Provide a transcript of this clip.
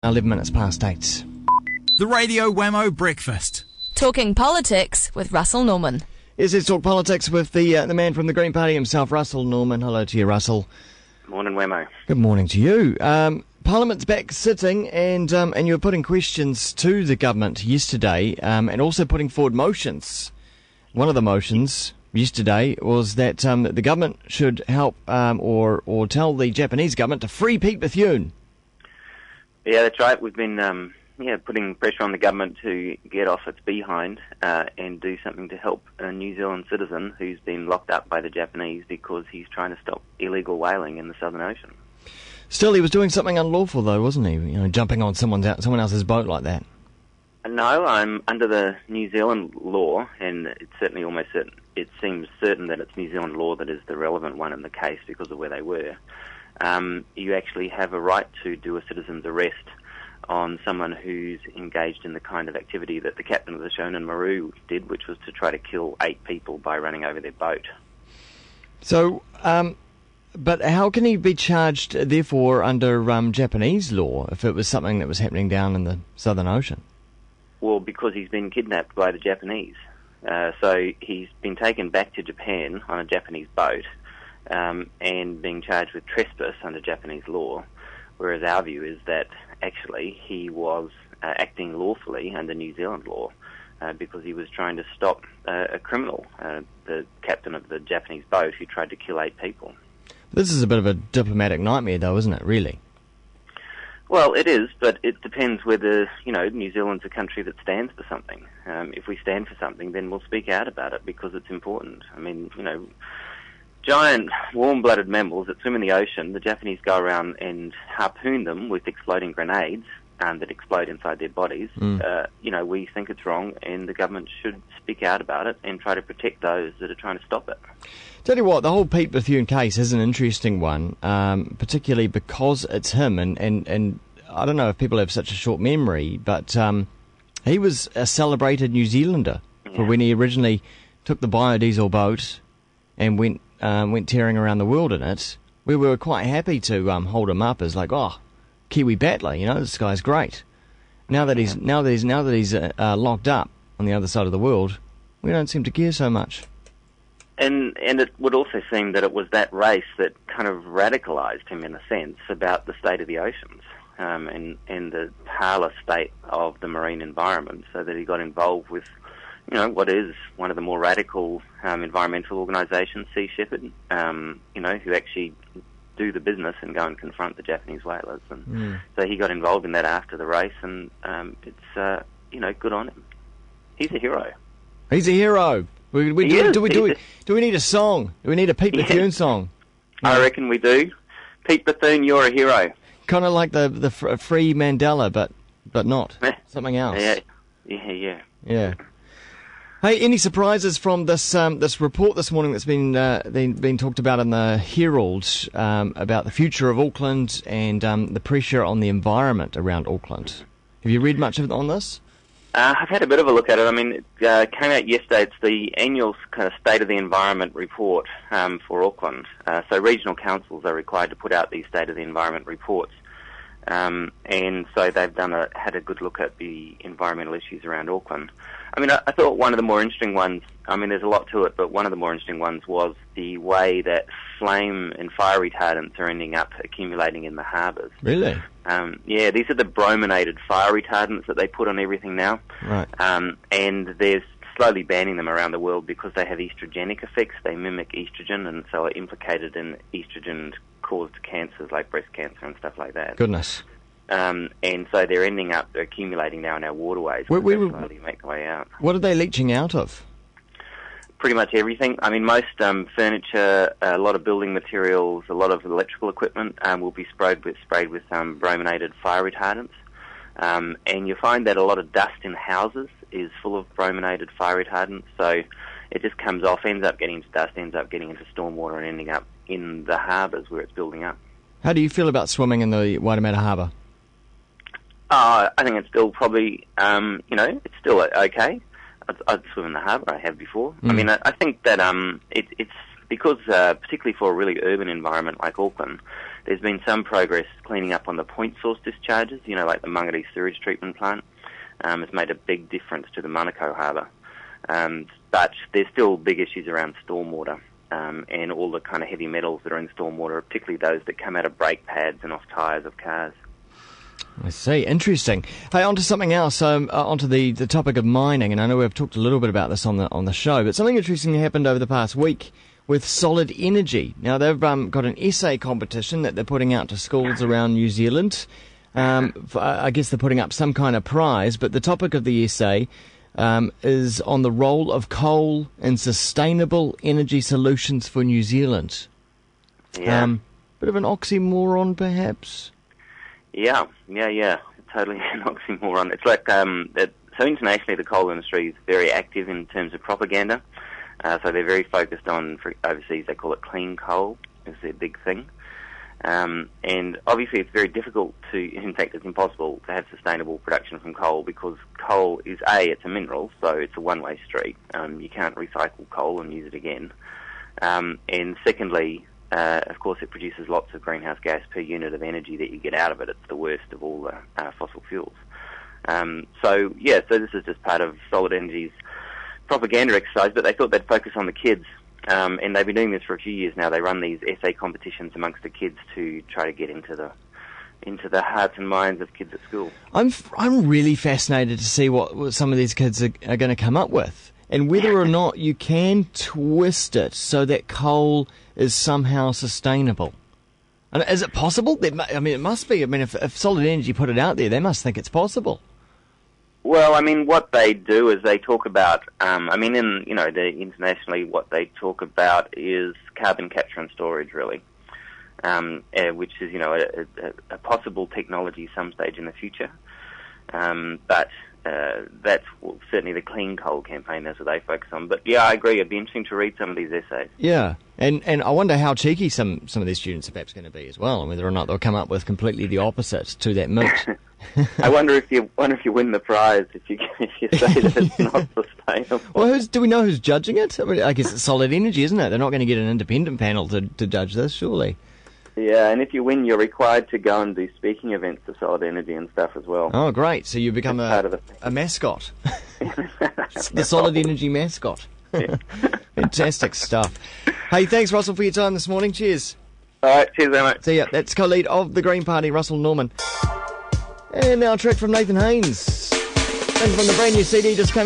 11 minutes past 8. The Radio Wammo Breakfast. Talking politics with Russel Norman. Yes, let's talk politics with the man from the Green Party himself, Russel Norman. Hello to you, Russell. Morning, Wammo. Good morning to you. Parliament's back sitting, and you were putting questions to the government yesterday, and also putting forward motions. One of the motions yesterday was that the government should help or tell the Japanese government to free Pete Bethune. Yeah, that's right. We've been putting pressure on the government to get off its behind and do something to help a New Zealand citizen who's been locked up by the Japanese because he's trying to stop illegal whaling in the Southern Ocean. Still, he was doing something unlawful, though, wasn't he? You know, jumping on someone else's boat like that. No, I'm under the New Zealand law, and it's certainly almost certain. It seems certain that it's New Zealand law that is the relevant one in the case because of where they were. You actually have a right to do a citizen's arrest on someone who's engaged in the kind of activity that the captain of the Shonan Maru did, which was to try to kill 8 people by running over their boat. So, but how can he be charged, therefore, under Japanese law if it was something that was happening down in the Southern Ocean? Well, because he's been kidnapped by the Japanese. So he's been taken back to Japan on a Japanese boat and being charged with trespass under Japanese law, whereas our view is that actually he was acting lawfully under New Zealand law because he was trying to stop a criminal, the captain of the Japanese boat who tried to kill 8 people. This is a bit of a diplomatic nightmare, though, isn't it, really? Well, it is, but it depends whether, New Zealand's a country that stands for something. If we stand for something, then we'll speak out about it because it's important. I mean, giant warm-blooded mammals that swim in the ocean, the Japanese go around and harpoon them with exploding grenades that explode inside their bodies. We think it's wrong, and the government should speak out about it and try to protect those that are trying to stop it. Tell you what, the whole Pete Bethune case is an interesting one, particularly because it's him, and I don't know if people have such a short memory, but he was a celebrated New Zealander for when he originally took the biodiesel boat and went tearing around the world in it. We were quite happy to hold him up as like, oh, Kiwi battler, this guy's great. Now that he's locked up on the other side of the world, we don't seem to care so much. And it would also seem that it was that race that kind of radicalised him in a sense about the state of the oceans and the parlous state of the marine environment, so that he got involved with what is one of the more radical environmental organisations, Sea Shepherd, who actually do the business and go and confront the Japanese whalers. And so he got involved in that after the race, and it's good on him. He's a hero. He's a hero. Do we need a song? Do we need a Pete Bethune song? I reckon we do. Pete Bethune, you're a hero. Kind of like the free Mandela, but not something else. Yeah. Hey, any surprises from this report this morning that's been talked about in the Herald about the future of Auckland and the pressure on the environment around Auckland? Have you read much of it on this? I've had a bit of a look at it. I mean, it came out yesterday. It's the annual kind of State of the Environment report for Auckland. So regional councils are required to put out these State of the Environment reports. And so they've had a good look at the environmental issues around Auckland. I mean, I thought one of the more interesting ones, I mean, there's a lot to it, but one of the more interesting ones was the way that flame and fire retardants are ending up accumulating in the harbours. Really? These are the brominated fire retardants that they put on everything now. Right. And they're slowly banning them around the world because they have estrogenic effects. They mimic estrogen and so are implicated in estrogen-caused cancers like breast cancer and stuff like that. Goodness. And so they're ending up accumulating now in our waterways. They slowly make their way out. What are they leaching out of? Pretty much everything. I mean, most furniture, a lot of building materials, a lot of electrical equipment will be sprayed with brominated fire retardants. And you find that a lot of dust in houses is full of brominated fire retardants. So it just comes off, ends up getting into dust, ends up getting into stormwater and ending up in the harbours where it's building up. How do you feel about swimming in the Waitemata Harbour? I think it's still probably, it's still okay. I'd swim in the harbour. I have before. I mean, I think that it's because, particularly for a really urban environment like Auckland, There's been some progress cleaning up on the point source discharges, like the Mangere sewage treatment plant. It's made a big difference to the Manukau harbour. But there's still big issues around stormwater and all the kind of heavy metals that are in stormwater, particularly those that come out of brake pads and off tyres of cars. I see. Interesting. Hey, on to something else. Onto the topic of mining, and I know we've talked a little bit about this on the show, but something interesting happened over the past week with Solid Energy. Now, they've got an essay competition that they're putting out to schools around New Zealand. I guess they're putting up some kind of prize, but the topic of the essay is on the role of coal in sustainable energy solutions for New Zealand. Yeah. Bit of an oxymoron, perhaps? Yeah, totally an oxymoron. It's like, so internationally the coal industry is very active in terms of propaganda. So they're very focused on, for overseas they call it clean coal, is their big thing. And obviously it's very difficult in fact it's impossible to have sustainable production from coal because coal is, it's a mineral, so it's a one-way street. You can't recycle coal and use it again. And secondly, of course, it produces lots of greenhouse gas per unit of energy that you get out of it. It's the worst of all the fossil fuels. So this is just part of Solid Energy's propaganda exercise, but they thought they'd focus on the kids. And they've been doing this for a few years now. They run these essay competitions amongst the kids to try to get into the hearts and minds of kids at school. I'm really fascinated to see what some of these kids are going to come up with, and whether or not you can twist it so that coal is somehow sustainable. And is it possible? It must be. If Solid Energy put it out there, they must think it's possible. Well, what they do is they talk about, internationally what they talk about is carbon capture and storage, really, which is, a possible technology some stage in the future. But that's certainly the clean coal campaign. That's what they focus on. But yeah, I agree. It'd be interesting to read some of these essays. Yeah, and I wonder how cheeky some of these students are perhaps going to be as well, and whether or not they'll come up with completely the opposite to that moot. I wonder if you win the prize if you say that it's not sustainable. Well, do we know who's judging it? I guess it's Solid Energy, isn't it? They're not going to get an independent panel to judge this, surely. Yeah, and if you win, you're required to go and do speaking events for Solid Energy and stuff as well. Oh, great. So you become a mascot. The Solid Energy mascot. Yeah. Fantastic stuff. Hey, thanks, Russell, for your time this morning. Cheers. All right, cheers, mate. See ya. That's co-lead of the Green Party, Russel Norman. And now a track from Nathan Haynes. And from the brand new CD just came